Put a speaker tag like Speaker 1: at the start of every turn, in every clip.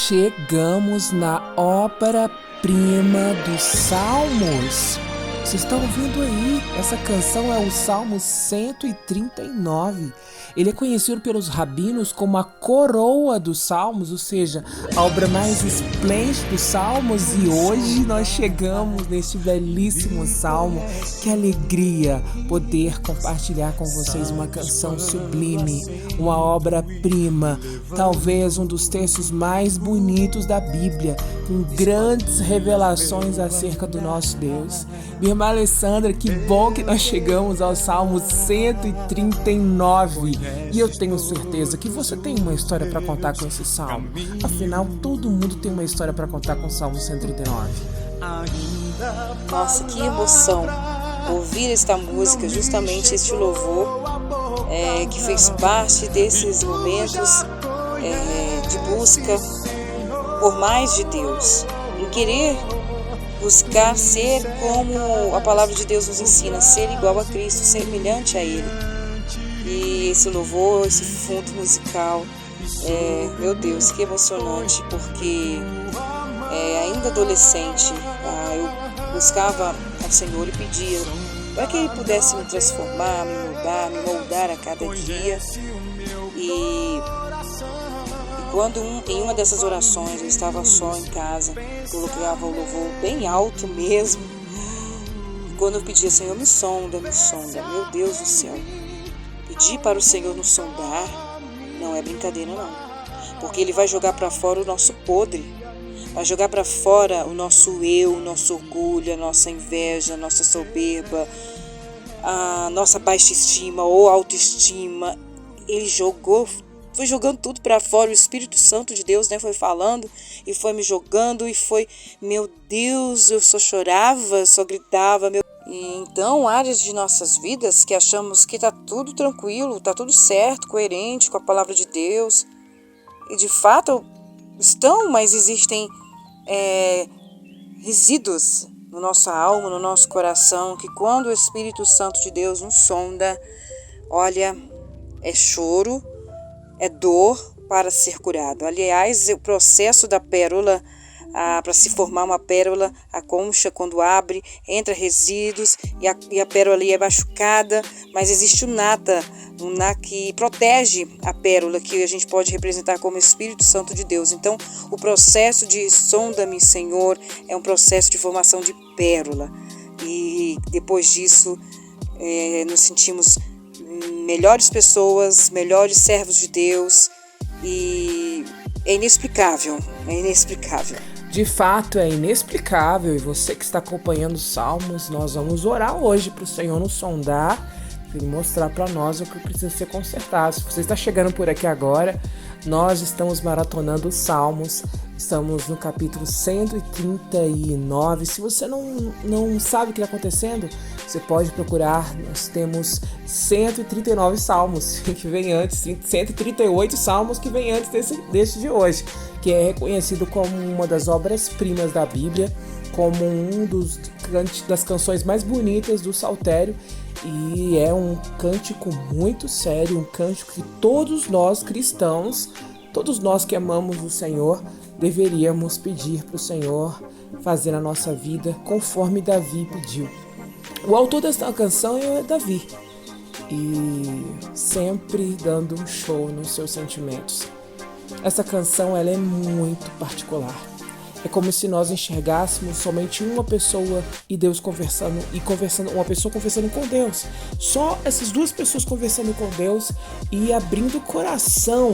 Speaker 1: Chegamos na obra-prima dos Salmos. Vocês estão ouvindo aí? Essa canção é o Salmo 139. Ele é conhecido pelos rabinos como a coroa dos Salmos, ou seja, a obra mais esplêndida dos Salmos. E hoje nós chegamos neste belíssimo Salmo. Que alegria poder compartilhar com vocês uma canção sublime, uma obra-prima, talvez um dos textos mais bonitos da Bíblia, com grandes revelações acerca do nosso Deus. Minha irmã Alessandra, que bom que nós chegamos ao Salmo 139. E eu tenho certeza que você tem uma história para contar com esse Salmo. Afinal, todo mundo tem uma história para contar com o Salmo 139.
Speaker 2: Nossa, que emoção ouvir esta música, justamente este louvor que fez parte desses momentos de busca por mais de Deus, em querer buscar ser como a palavra de Deus nos ensina, ser igual a Cristo, semelhante a Ele. E esse louvor, esse fundo musical, meu Deus, que emocionante, porque ainda adolescente, eu buscava ao Senhor e pedia para que Ele pudesse me transformar, me moldar a cada dia. E quando em uma dessas orações eu estava só em casa, colocava o louvor bem alto mesmo. Quando eu pedia, Senhor, me sonda, meu Deus do céu. Pedir para o Senhor nos sondar não é brincadeira não, porque Ele vai jogar para fora o nosso podre, vai jogar para fora o nosso eu, o nosso orgulho, a nossa inveja, a nossa soberba, a nossa baixa estima ou autoestima. Ele foi jogando tudo para fora. O Espírito Santo de Deus, foi falando e foi me jogando, e foi, meu Deus, eu só chorava, só gritava. E então, áreas de nossas vidas que achamos que está tudo tranquilo, está tudo certo, coerente com a palavra de Deus, e de fato estão, mas existem resíduos no nossa alma, no nosso coração, que quando o Espírito Santo de Deus nos sonda, olha, é choro, é dor para ser curado. Aliás, o processo da pérola, para se formar uma pérola, a concha, quando abre, entra resíduos e a pérola ali é machucada, mas existe o nata que protege a pérola, que a gente pode representar como Espírito Santo de Deus. Então, o processo de sonda-me, Senhor, é um processo de formação de pérola. E depois disso, nos sentimos melhores pessoas, melhores servos de Deus, e é inexplicável.
Speaker 1: De fato, é inexplicável. E você que está acompanhando os Salmos, nós vamos orar hoje para o Senhor nos sondar e mostrar para nós o que precisa ser consertado. Se você está chegando por aqui agora, nós estamos maratonando os Salmos. Estamos no capítulo 139. Se você não sabe o que está acontecendo, você pode procurar. Nós temos 139 salmos que vem antes, 138 salmos que vem antes desse de hoje, que é reconhecido como uma das obras-primas da Bíblia, como das canções mais bonitas do Saltério. E é um cântico muito sério, um cântico que todos nós cristãos, todos nós que amamos o Senhor, deveríamos pedir para o Senhor fazer a nossa vida conforme Davi pediu. O autor dessa canção é Davi, e sempre dando um show nos seus sentimentos. Essa canção ela é muito particular. É como se nós enxergássemos somente uma pessoa e Deus conversando, uma pessoa conversando com Deus. Só essas duas pessoas conversando com Deus e abrindo o coração.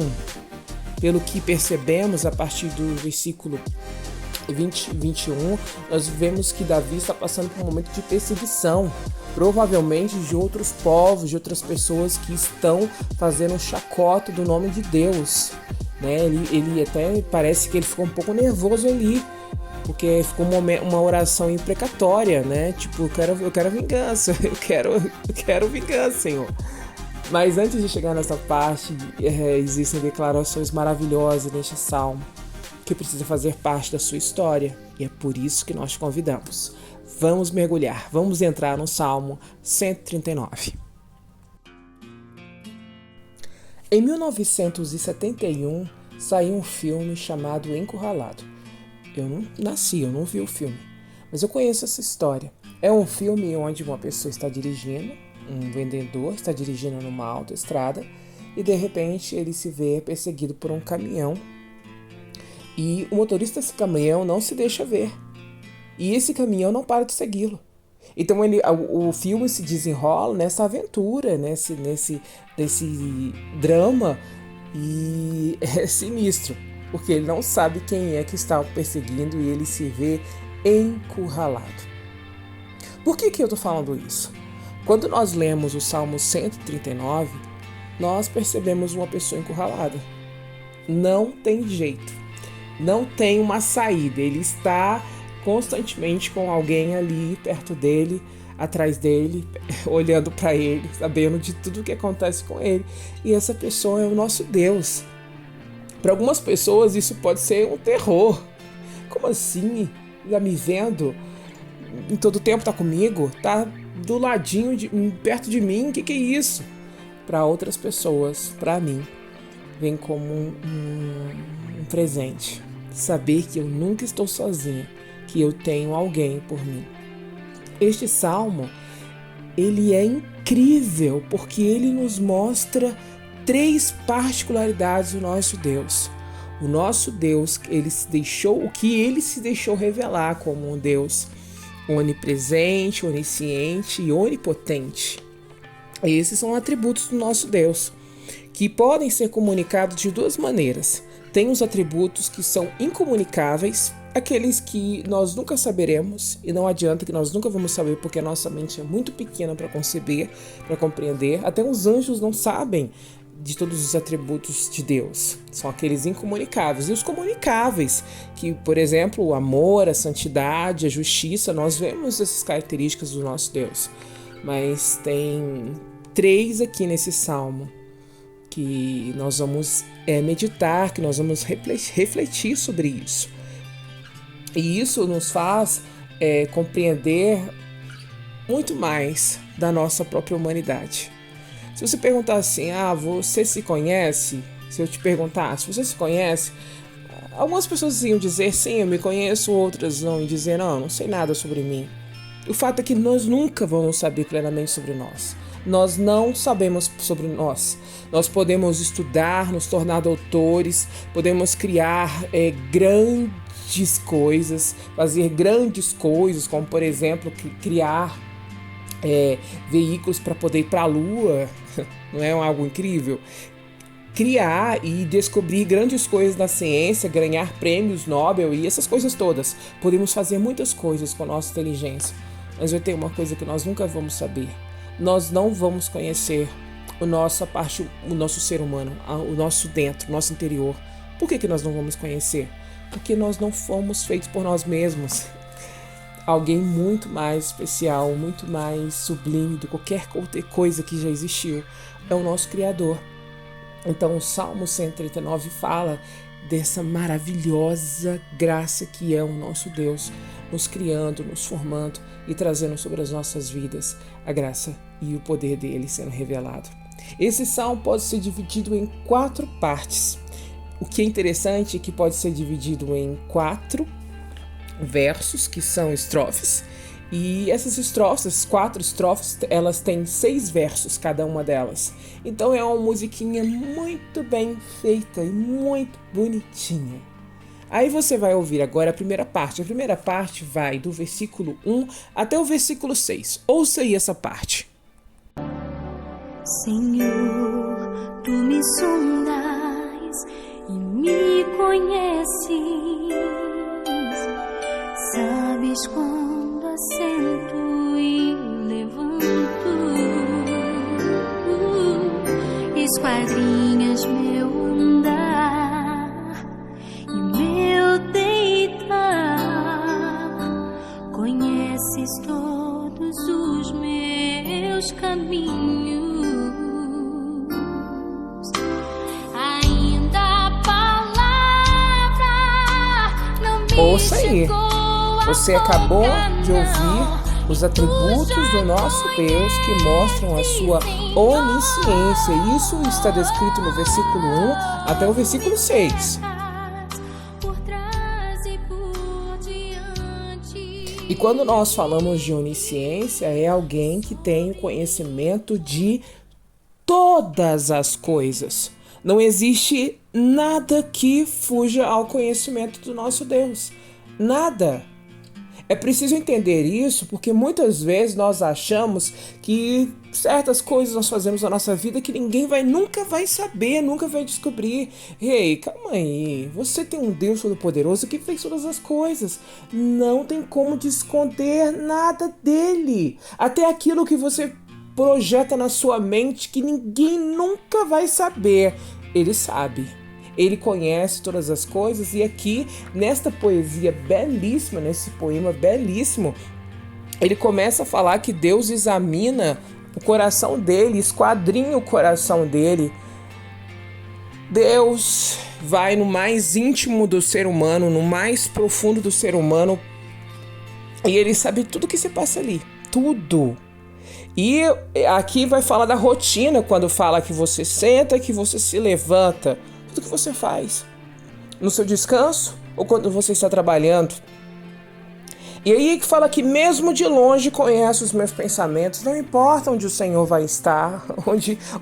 Speaker 1: Pelo que percebemos a partir do versículo 21, nós vemos que Davi está passando por um momento de perseguição, provavelmente de outros povos, de outras pessoas que estão fazendo chacota do nome de Deus. Ele até parece que ele ficou um pouco nervoso ali, porque ficou uma oração imprecatória, tipo, eu quero vingança, eu quero vingança, Senhor. Mas antes de chegar nessa parte, existem declarações maravilhosas neste salmo que precisa fazer parte da sua história, e é por isso que nós te convidamos. Vamos mergulhar, vamos entrar no Salmo 139. Em 1971, saiu um filme chamado Encurralado. Eu não nasci, eu não vi o filme, mas eu conheço essa história. É um filme onde uma pessoa está dirigindo, um vendedor está dirigindo numa autoestrada e de repente ele se vê perseguido por um caminhão e o motorista desse caminhão não se deixa ver e esse caminhão não para de segui-lo. Então o filme se desenrola nessa aventura, nesse drama, e é sinistro, porque ele não sabe quem é que está o perseguindo e ele se vê encurralado. Por que eu estou falando isso? Quando nós lemos o Salmo 139, nós percebemos uma pessoa encurralada. Não tem jeito, não tem uma saída, ele está constantemente com alguém ali perto dele, atrás dele, olhando para ele, sabendo de tudo o que acontece com ele. E essa pessoa é o nosso Deus. Para algumas pessoas isso pode ser um terror. Como assim? Está me vendo? Em todo tempo está comigo? Está do ladinho, perto de mim? O que é isso? Para outras pessoas, para mim, vem como um presente. Saber que eu nunca estou sozinha, que eu tenho alguém por mim. Este salmo, ele é incrível porque ele nos mostra 3 particularidades do nosso Deus. O nosso Deus, ele se deixou revelar como um Deus onipresente, onisciente e onipotente. Esses são atributos do nosso Deus, que podem ser comunicados de 2 maneiras. Tem os atributos que são incomunicáveis, aqueles que nós nunca saberemos, e não adianta que nós nunca vamos saber porque a nossa mente é muito pequena para conceber, para compreender. Até os anjos não sabem de todos os atributos de Deus. São aqueles incomunicáveis. E os comunicáveis, que, por exemplo, o amor, a santidade, a justiça, nós vemos essas características do nosso Deus. Mas tem 3 aqui nesse salmo que nós vamos meditar, que nós vamos refletir sobre isso. E isso nos faz compreender muito mais da nossa própria humanidade. Se você perguntar assim, você se conhece? Se eu te perguntar, se você se conhece, algumas pessoas iam dizer, sim, eu me conheço, outras não, e dizer, não sei nada sobre mim. O fato é que nós nunca vamos saber plenamente sobre nós. Nós não sabemos sobre nós. Nós podemos estudar, nos tornar doutores, podemos criar grandes coisas, fazer grandes coisas, como por exemplo, criar veículos para poder ir para a Lua, não é algo incrível? Criar e descobrir grandes coisas na ciência, ganhar prêmios Nobel e essas coisas todas. Podemos fazer muitas coisas com a nossa inteligência, mas vai ter uma coisa que nós nunca vamos saber. Nós não vamos conhecer o nosso ser humano, o nosso dentro, o nosso interior. Por que nós não vamos conhecer? Porque nós não fomos feitos por nós mesmos. Alguém muito mais especial, muito mais sublime do que qualquer coisa que já existiu é o nosso Criador. Então o Salmo 139 fala dessa maravilhosa graça que é o nosso Deus, nos criando, nos formando e trazendo sobre as nossas vidas a graça e o poder dele sendo revelado. Esse salmo pode ser dividido em 4 partes. O que é interessante é que pode ser dividido em 4 versos, que são estrofes, e essas estrofes, 4 estrofes, elas têm 6 versos cada uma delas. Então é uma musiquinha muito bem feita e muito bonitinha. Aí você vai ouvir agora a primeira parte. A primeira parte vai do versículo 1 até o versículo 6. Ouça aí essa parte.
Speaker 3: Senhor, tu me sondas e me conheces. Sabes quando assento e levanto, esquadrinhas meu andar e meu deitar, conheces todos os meus caminhos. Ainda a palavra não me
Speaker 1: Ouça aí. Você acabou de ouvir os atributos do nosso Deus que mostram a sua onisciência. Isso está descrito no versículo 1 até o versículo 6. E quando nós falamos de onisciência, é alguém que tem o conhecimento de todas as coisas. Não existe nada que fuja ao conhecimento do nosso Deus. Nada. É preciso entender isso porque muitas vezes nós achamos que certas coisas nós fazemos na nossa vida que ninguém nunca vai saber, nunca vai descobrir. Ei, calma aí, você tem um Deus Todo-Poderoso que fez todas as coisas. Não tem como esconder nada dele. Até aquilo que você projeta na sua mente que ninguém nunca vai saber. Ele sabe. Ele conhece todas as coisas e aqui, nesta poesia belíssima, nesse poema belíssimo, ele começa a falar que Deus examina o coração dele, esquadrinha o coração dele. Deus vai no mais íntimo do ser humano, no mais profundo do ser humano, e ele sabe tudo que se passa ali, tudo. E aqui vai falar da rotina, quando fala que você senta, que você se levanta, tudo que você faz no seu descanso ou quando você está trabalhando. E aí que fala que mesmo de longe conhece os meus pensamentos. Não importa onde o Senhor vai estar,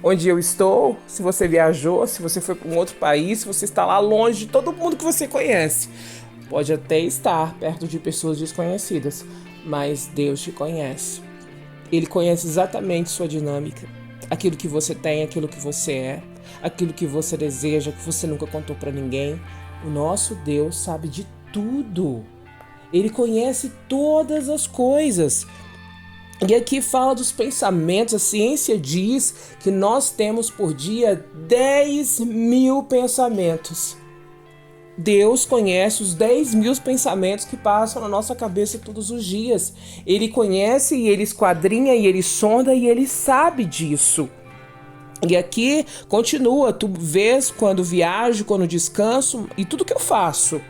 Speaker 1: onde eu estou, se você viajou, se você foi para um outro país, se você está lá longe de todo mundo que você conhece. Pode até estar perto de pessoas desconhecidas, mas Deus te conhece. Ele conhece exatamente sua dinâmica, aquilo que você tem, aquilo que você é, aquilo que você deseja, que você nunca contou para ninguém. O nosso Deus sabe de tudo. Ele conhece todas as coisas. E aqui fala dos pensamentos. A ciência diz que nós temos por dia 10.000 pensamentos. Deus conhece os 10.000 pensamentos que passam na nossa cabeça todos os dias. Ele conhece e ele esquadrinha e ele sonda e ele sabe disso. E aqui continua, tu vês quando viajo, quando descanso e tudo que eu faço.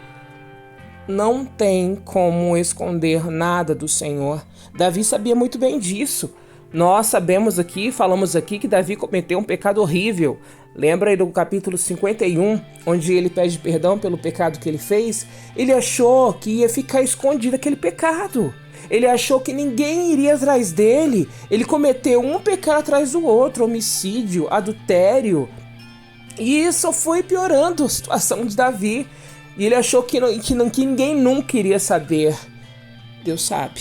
Speaker 1: Não tem como esconder nada do Senhor. Davi sabia muito bem disso. Nós sabemos aqui, falamos aqui que Davi cometeu um pecado horrível. Lembra aí do capítulo 51, onde ele pede perdão pelo pecado que ele fez? Ele achou que ia ficar escondido aquele pecado. Ele achou que ninguém iria atrás dele. Ele cometeu um pecado atrás do outro, homicídio, adultério. E isso foi piorando a situação de Davi. E ele achou que ninguém nunca iria saber. Deus sabe,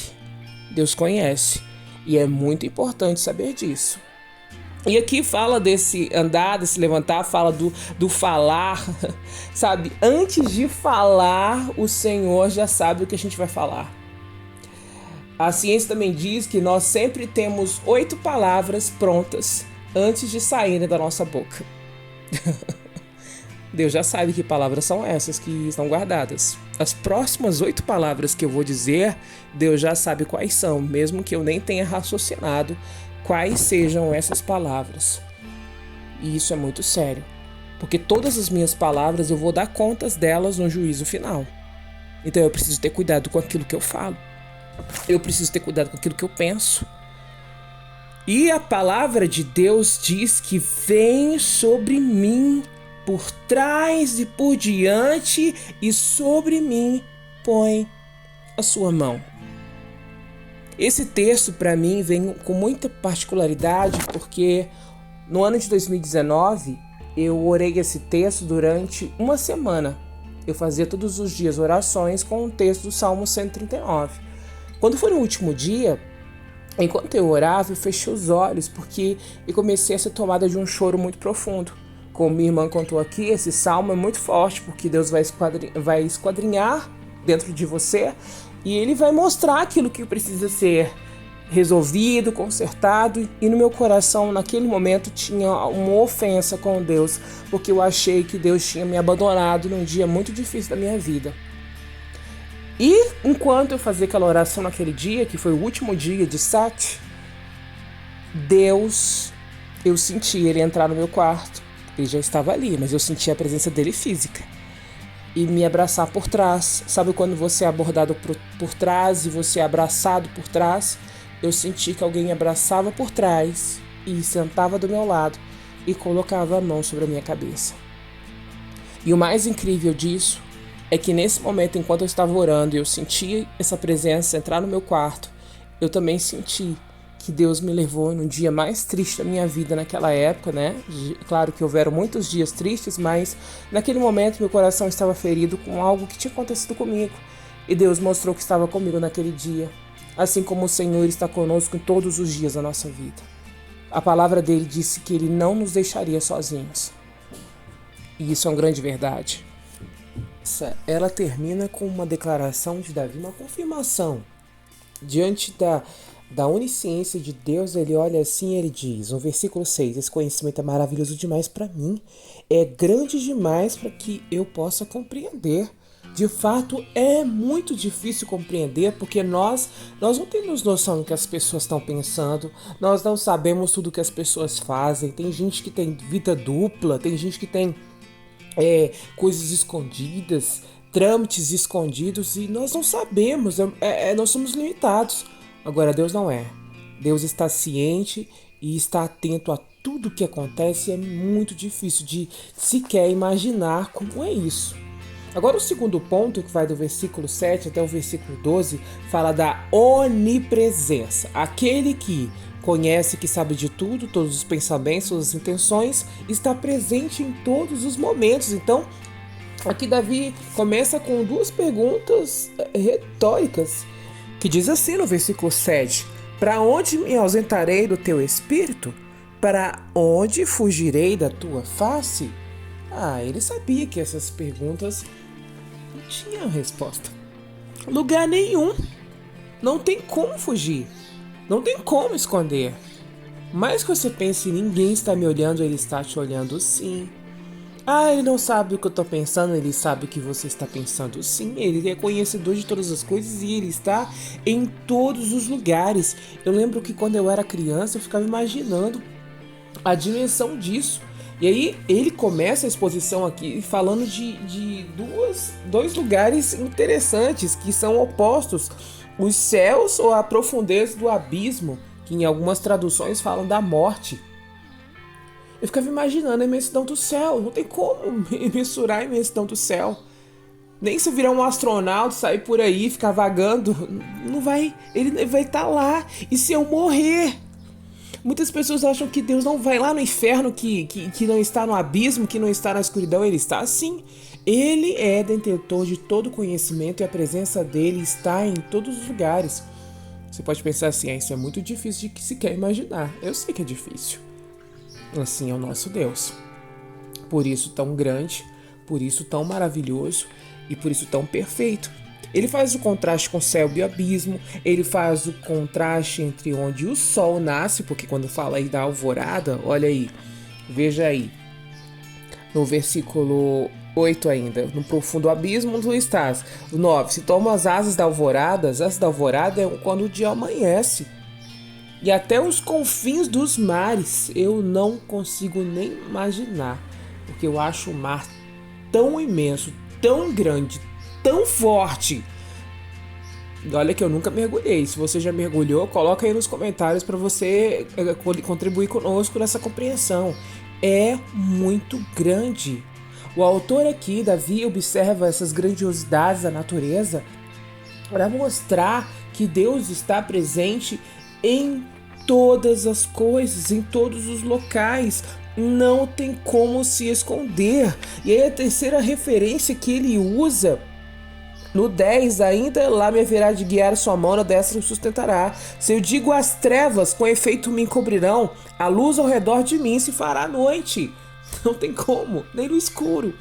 Speaker 1: Deus conhece. E é muito importante saber disso. E aqui fala desse andar, desse levantar, fala do falar, sabe? Antes de falar, o Senhor já sabe o que a gente vai falar. A ciência também diz que nós sempre temos 8 palavras prontas antes de saírem da nossa boca. Deus já sabe que palavras são essas que estão guardadas. As próximas 8 palavras que eu vou dizer, Deus já sabe quais são, mesmo que eu nem tenha raciocinado quais sejam essas palavras. E isso é muito sério, porque todas as minhas palavras eu vou dar contas delas no juízo final. Então eu preciso ter cuidado com aquilo que eu falo. Eu preciso ter cuidado com aquilo que eu penso. E a palavra de Deus diz que vem sobre mim, por trás e por diante, e sobre mim põe a sua mão. Esse texto para mim vem com muita particularidade, porque no ano de 2019 eu orei esse texto durante uma semana. Eu fazia todos os dias orações com o texto do Salmo 139. Quando foi no último dia, enquanto eu orava, eu fechei os olhos, porque eu comecei a ser tomada de um choro muito profundo. Como minha irmã contou aqui, esse salmo é muito forte, porque Deus vai esquadrinhar dentro de você e Ele vai mostrar aquilo que precisa ser resolvido, consertado. E no meu coração, naquele momento, tinha uma ofensa com Deus, porque eu achei que Deus tinha me abandonado num dia muito difícil da minha vida. E enquanto eu fazia aquela oração naquele dia, que foi o último dia de Sat, Deus, eu senti Ele entrar no meu quarto. Ele já estava ali, mas eu senti a presença dele física. e me abraçar por trás. Sabe quando você é abordado por trás e você é abraçado por trás? Eu senti que alguém me abraçava por trás e sentava do meu lado e colocava a mão sobre a minha cabeça. E o mais incrível disso é que nesse momento, enquanto eu estava orando e eu senti essa presença entrar no meu quarto, eu também senti que Deus me levou no dia mais triste da minha vida naquela época, né? Claro que houveram muitos dias tristes, mas naquele momento meu coração estava ferido com algo que tinha acontecido comigo. E Deus mostrou que estava comigo naquele dia, assim como o Senhor está conosco em todos os dias da nossa vida. A palavra dele disse que ele não nos deixaria sozinhos. E isso é uma grande verdade. Ela termina com uma declaração de Davi, uma confirmação. Diante da onisciência de Deus, ele olha assim e ele diz, no versículo 6, esse conhecimento é maravilhoso demais para mim, é grande demais para que eu possa compreender. De fato, é muito difícil compreender, porque nós não temos noção do que as pessoas estão pensando, nós não sabemos tudo que as pessoas fazem, tem gente que tem vida dupla, tem gente que tem coisas escondidas, trâmites escondidos, e nós não sabemos, nós somos limitados. Agora, Deus não é. Deus está ciente e está atento a tudo que acontece, e é muito difícil de sequer imaginar como é isso. Agora, o segundo ponto, que vai do versículo 7 até o versículo 12, fala da onipresença. Aquele que conhece, que sabe de tudo, todos os pensamentos, todas as intenções, está presente em todos os momentos. Então, aqui Davi começa com duas perguntas retóricas, que diz assim no versículo 7, para onde me ausentarei do teu espírito? Para onde fugirei da tua face? Ele sabia que essas perguntas não tinham resposta. Lugar nenhum. Não tem como fugir. Não tem como esconder. Mais que você pense, ninguém está me olhando, ele está te olhando sim. Ele não sabe o que eu estou pensando, ele sabe o que você está pensando sim. Ele é conhecedor de todas as coisas e ele está em todos os lugares. Eu lembro que quando eu era criança, eu ficava imaginando a dimensão disso. E aí ele começa a exposição aqui falando de dois lugares interessantes que são opostos. Os céus ou a profundeza do abismo, que em algumas traduções falam da morte. Eu ficava imaginando a imensidão do céu. Não tem como mensurar a imensidão do céu. Nem se eu virar um astronauta, sair por aí, ficar vagando, não vai. Ele vai estar lá. E se eu morrer? Muitas pessoas acham que Deus não vai lá no inferno, que não está no abismo, que não está na escuridão. Ele está sim. Ele é detentor de todo conhecimento e a presença dele está em todos os lugares. Você pode pensar assim, isso é muito difícil de se quer imaginar. Eu sei que é difícil. Assim é o nosso Deus. Por isso tão grande, por isso tão maravilhoso e por isso tão perfeito. Ele faz o contraste com o céu e o abismo, ele faz o contraste entre onde o sol nasce, porque quando fala aí da alvorada, olha aí, veja aí, no versículo 8 ainda, no profundo abismo tu estás. 9, se toma as asas da alvorada é quando o dia amanhece. E até os confins dos mares eu não consigo nem imaginar, porque eu acho o mar tão imenso, tão grande, tão forte. Olha que eu nunca mergulhei. Se você já mergulhou, coloca aí nos comentários para você contribuir conosco nessa compreensão. É muito grande. O autor aqui, Davi, observa essas grandiosidades da natureza para mostrar que Deus está presente em todas as coisas, em todos os locais. Não tem como se esconder. E aí a terceira referência que ele usa no 10, ainda lá me haverá de guiar sua mão, na destra me sustentará. Se eu digo as trevas, com efeito me encobrirão, a luz ao redor de mim se fará noite. Não tem como, nem no escuro.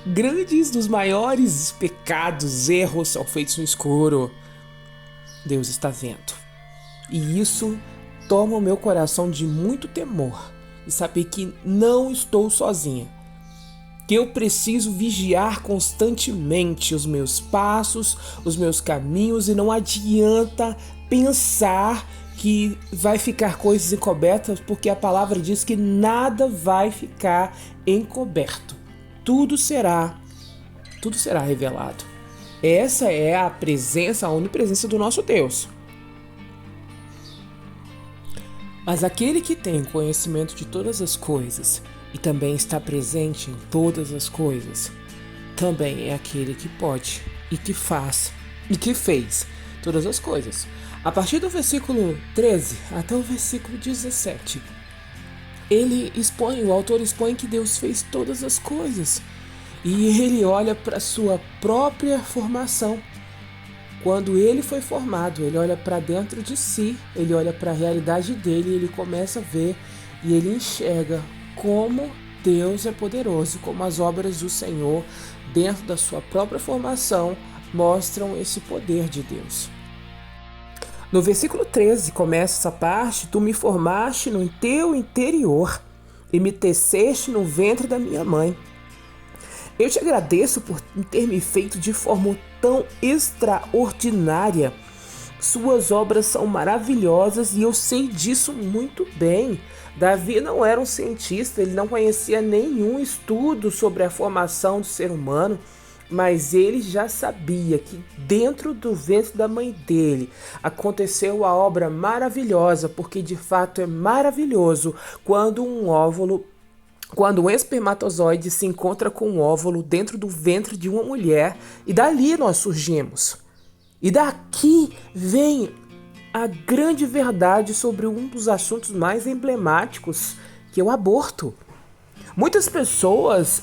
Speaker 1: Grandes dos maiores pecados, erros são feitos no escuro. Deus está vendo. E isso toma o meu coração de muito temor. E saber que não estou sozinha. Que eu preciso vigiar constantemente os meus passos, os meus caminhos, e não adianta pensar que vai ficar coisas encobertas, porque a palavra diz que nada vai ficar encoberto. Tudo será tudo será revelado. Essa é a presença, a onipresença do nosso Deus. Mas aquele que tem conhecimento de todas as coisas e também está presente em todas as coisas, também é aquele que pode e que faz e que fez todas as coisas. A partir do versículo 13 até o versículo 17, o autor expõe que Deus fez todas as coisas. E ele olha para a sua própria formação. Quando ele foi formado, ele olha para dentro de si, ele olha para a realidade dele, ele começa a ver e ele enxerga como Deus é poderoso, como as obras do Senhor, dentro da sua própria formação, mostram esse poder de Deus. No versículo 13 começa essa parte: tu me formaste no teu interior e me teceste no ventre da minha mãe. Eu te agradeço por ter me feito de forma tão extraordinária. Suas obras são maravilhosas e eu sei disso muito bem. Davi não era um cientista, ele não conhecia nenhum estudo sobre a formação do ser humano, mas ele já sabia que dentro do ventre da mãe dele aconteceu a obra maravilhosa, porque de fato é maravilhoso quando um espermatozoide se encontra com um óvulo dentro do ventre de uma mulher, e dali nós surgimos. E daqui vem a grande verdade sobre um dos assuntos mais emblemáticos, que é o aborto. Muitas pessoas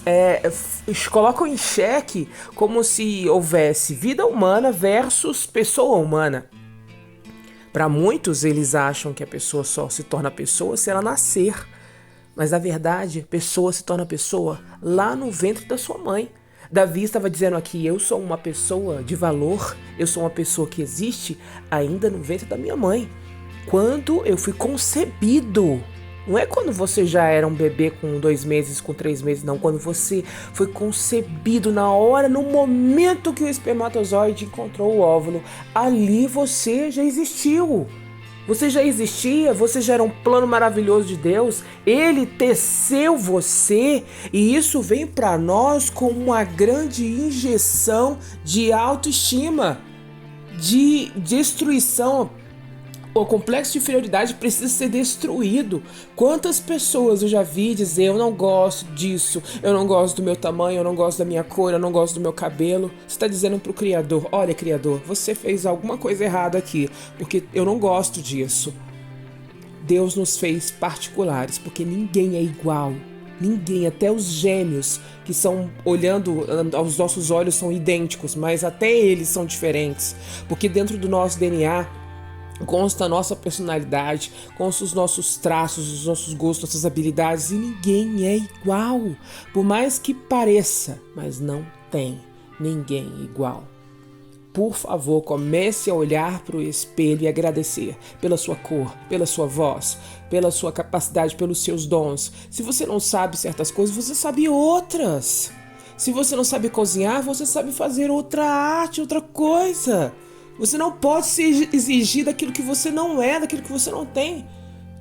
Speaker 1: colocam em xeque como se houvesse vida humana versus pessoa humana. Para muitos, eles acham que a pessoa só se torna pessoa se ela nascer. Mas na verdade, a pessoa se torna pessoa lá no ventre da sua mãe. Davi estava dizendo aqui: eu sou uma pessoa de valor, eu sou uma pessoa que existe ainda no ventre da minha mãe. Quando eu fui concebido, não é quando você já era um bebê com 2 meses, com 3 meses, não. Quando você foi concebido, na hora, no momento que o espermatozoide encontrou o óvulo, ali você já existiu. Você já existia, você já era um plano maravilhoso de Deus, Ele teceu você, e isso vem para nós como uma grande injeção de autoestima, de destruição. O complexo de inferioridade precisa ser destruído. Quantas pessoas eu já vi dizer: eu não gosto disso, eu não gosto do meu tamanho, eu não gosto da minha cor, eu não gosto do meu cabelo. Você está dizendo para o Criador: olha, Criador, você fez alguma coisa errada aqui, porque eu não gosto disso. Deus nos fez particulares, porque ninguém é igual. Ninguém, até os gêmeos, que são, olhando aos nossos olhos, são idênticos, mas até eles são diferentes, porque dentro do nosso DNA consta a nossa personalidade, consta os nossos traços, os nossos gostos, nossas habilidades, e ninguém é igual. Por mais que pareça, mas não tem ninguém igual. Por favor, comece a olhar para o espelho e agradecer pela sua cor, pela sua voz, pela sua capacidade, pelos seus dons. Se você não sabe certas coisas, você sabe outras. Se você não sabe cozinhar, você sabe fazer outra arte, outra coisa. Você não pode se exigir daquilo que você não é, daquilo que você não tem.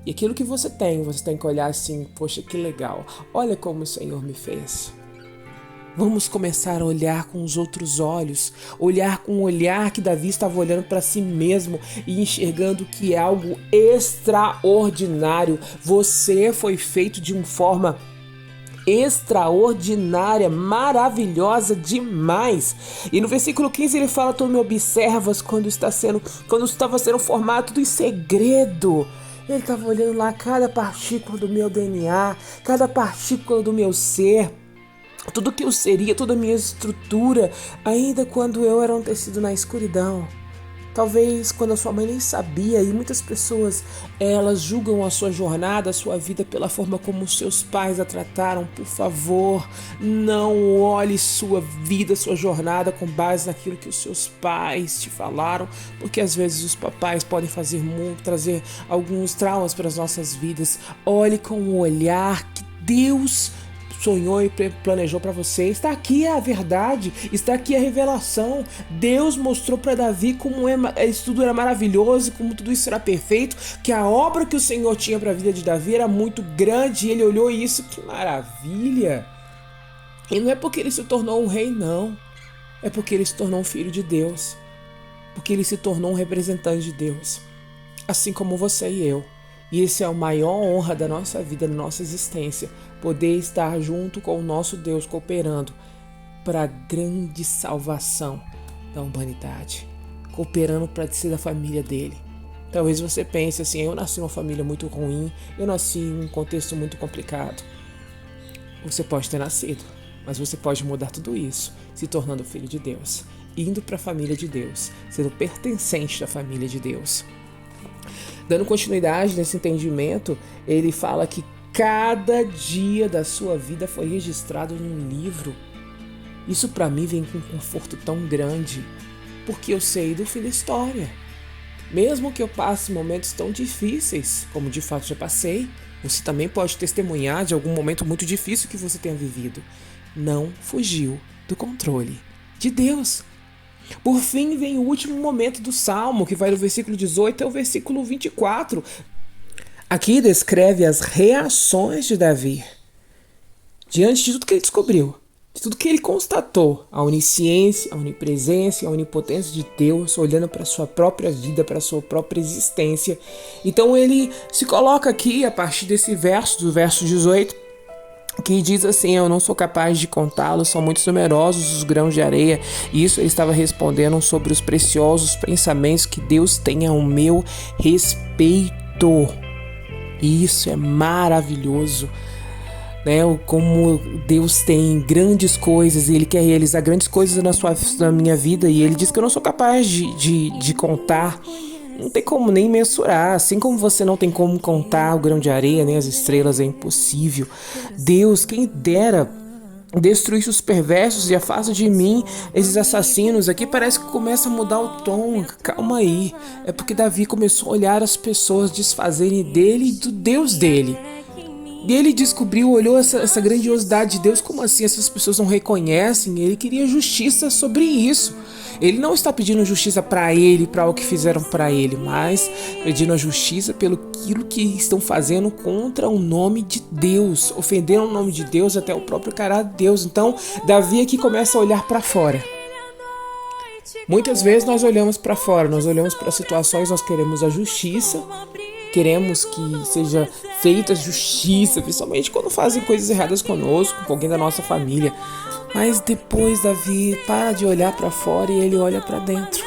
Speaker 1: E aquilo que você tem que olhar assim: poxa, que legal, olha como o Senhor me fez. Vamos começar a olhar com os outros olhos, olhar com o olhar que Davi estava olhando para si mesmo e enxergando que é algo extraordinário. Você foi feito de uma forma extraordinária, maravilhosa demais. E no versículo 15 ele fala: tu me observas quando estava sendo formado, tudo em segredo. Ele estava olhando lá cada partícula do meu DNA, cada partícula do meu ser, tudo que eu seria, toda a minha estrutura, ainda quando eu era um tecido na escuridão. Talvez quando a sua mãe nem sabia, e muitas pessoas, elas julgam a sua jornada, a sua vida pela forma como os seus pais a trataram. Por favor, não olhe sua vida, sua jornada com base naquilo que os seus pais te falaram, porque às vezes os papais podem trazer alguns traumas para as nossas vidas. Olhe com o olhar que Deus sonhou e planejou para você. Está aqui a verdade, está aqui a revelação. Deus mostrou para Davi como isso tudo era maravilhoso, como tudo isso era perfeito, que a obra que o Senhor tinha para a vida de Davi era muito grande, e ele olhou isso: que maravilha. E não é porque ele se tornou um rei, não. É porque ele se tornou um filho de Deus. Porque ele se tornou um representante de Deus. Assim como você e eu. E esse é a maior honra da nossa vida, da nossa existência. Poder estar junto com o nosso Deus, cooperando para a grande salvação da humanidade. Cooperando para ser da família dele. Talvez você pense assim, eu nasci numa família muito ruim, eu nasci em um contexto muito complicado. Você pode ter nascido, mas você pode mudar tudo isso, se tornando filho de Deus, indo para a família de Deus, sendo pertencente da família de Deus. Dando continuidade nesse entendimento, ele fala que cada dia da sua vida foi registrado num livro. Isso para mim vem com um conforto tão grande, porque eu sei do fim da história. Mesmo que eu passe momentos tão difíceis, como de fato já passei, você também pode testemunhar de algum momento muito difícil que você tenha vivido. Não fugiu do controle de Deus. Por fim, vem o último momento do Salmo, que vai do versículo 18 ao versículo 24. Aqui descreve as reações de Davi diante de tudo que ele descobriu, de tudo que ele constatou, a onisciência, a onipresença, a onipotência de Deus, olhando para a sua própria vida, para a sua própria existência. Então ele se coloca aqui, a partir desse verso, do verso 18, que diz assim: eu não sou capaz de contá-los, são muito numerosos os grãos de areia. E isso ele estava respondendo sobre os preciosos pensamentos que Deus tem ao meu respeito. E isso é maravilhoso, né? Como Deus tem grandes coisas e Ele quer realizar grandes coisas na minha vida. E Ele diz que eu não sou capaz de contar. Não tem como nem mensurar, assim como você não tem como contar o grão de areia, nem as estrelas, é impossível. Deus, quem dera, destruísse os perversos e afasta de mim esses assassinos. Aqui parece que começa a mudar o tom. Calma aí, é porque Davi começou a olhar as pessoas desfazerem dele e do Deus dele. E ele descobriu, olhou essa grandiosidade de Deus. Como assim essas pessoas não reconhecem? Ele queria justiça sobre isso. Ele não está pedindo justiça para ele, para o que fizeram para ele, mas pedindo a justiça pelo aquilo que estão fazendo contra o nome de Deus, ofenderam o nome de Deus, até o próprio caráter de Deus. Então, Davi aqui começa a olhar para fora. Muitas vezes nós olhamos para fora, nós olhamos para situações, nós queremos a justiça, queremos que seja feita justiça, principalmente quando fazem coisas erradas conosco, com alguém da nossa família. Mas depois Davi para de olhar para fora e ele olha para dentro.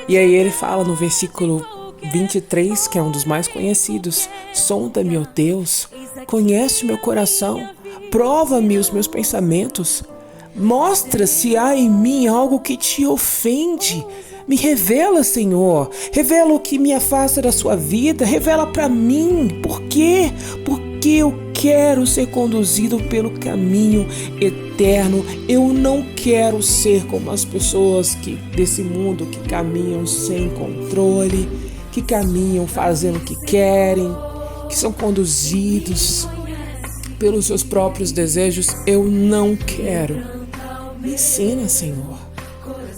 Speaker 1: E aí ele fala no versículo 23, que é um dos mais conhecidos: sonda-me, ó Deus, conhece o meu coração, prova-me os meus pensamentos, mostra se há em mim algo que te ofende. Me revela, Senhor, revela o que me afasta da sua vida, revela para mim. Por quê? Porque eu quero ser conduzido pelo caminho eterno. Eu não quero ser como as pessoas desse mundo que caminham sem controle, que caminham fazendo o que querem, que são conduzidos pelos seus próprios desejos. Eu não quero. Me ensina, Senhor.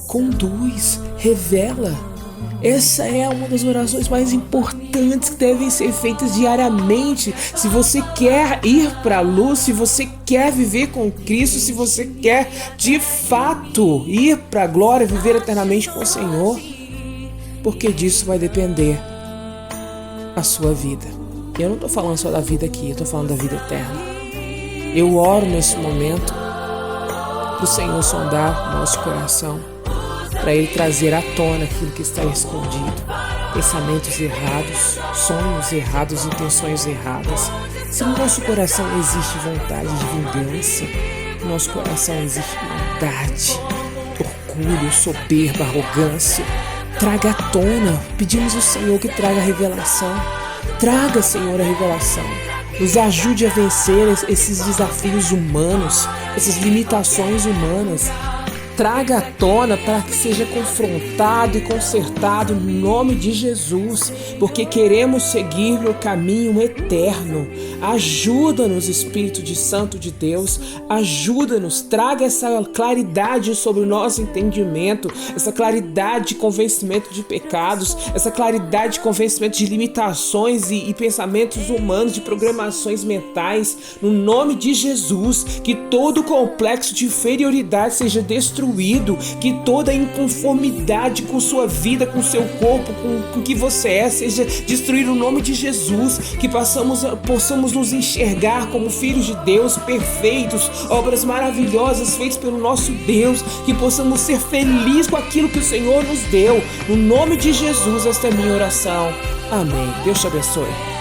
Speaker 1: Conduz, revela. Essa é uma das orações mais importantes que devem ser feitas diariamente. Se você quer ir para a luz, se você quer viver com Cristo, se você quer de fato ir para a glória, viver eternamente com o Senhor, porque disso vai depender a sua vida. Eu não estou falando só da vida aqui, eu estou falando da vida eterna. Eu oro nesse momento para o Senhor sondar nosso coração, para Ele trazer à tona aquilo que está escondido, pensamentos errados, sonhos errados, intenções erradas. Se no nosso coração existe vontade de vingança, no nosso coração existe maldade, orgulho, soberba, arrogância, traga à tona. Pedimos ao Senhor que traga a revelação. Traga, Senhor, a revelação. Nos ajude a vencer esses desafios humanos, essas limitações humanas. Traga à tona para que seja confrontado e consertado no nome de Jesus, porque queremos seguir no caminho eterno. Ajuda-nos, Espírito Santo de Deus, ajuda-nos, traga essa claridade sobre o nosso entendimento, essa claridade de convencimento de pecados, essa claridade de convencimento de limitações e pensamentos humanos, de programações mentais, no nome de Jesus. Que todo complexo de inferioridade seja destruído destruído, que toda inconformidade com sua vida, com seu corpo, com o que você é, seja destruído no nome de Jesus, que possamos nos enxergar como filhos de Deus, perfeitos, obras maravilhosas feitas pelo nosso Deus, que possamos ser felizes com aquilo que o Senhor nos deu. No nome de Jesus, esta é a minha oração. Amém. Deus te abençoe.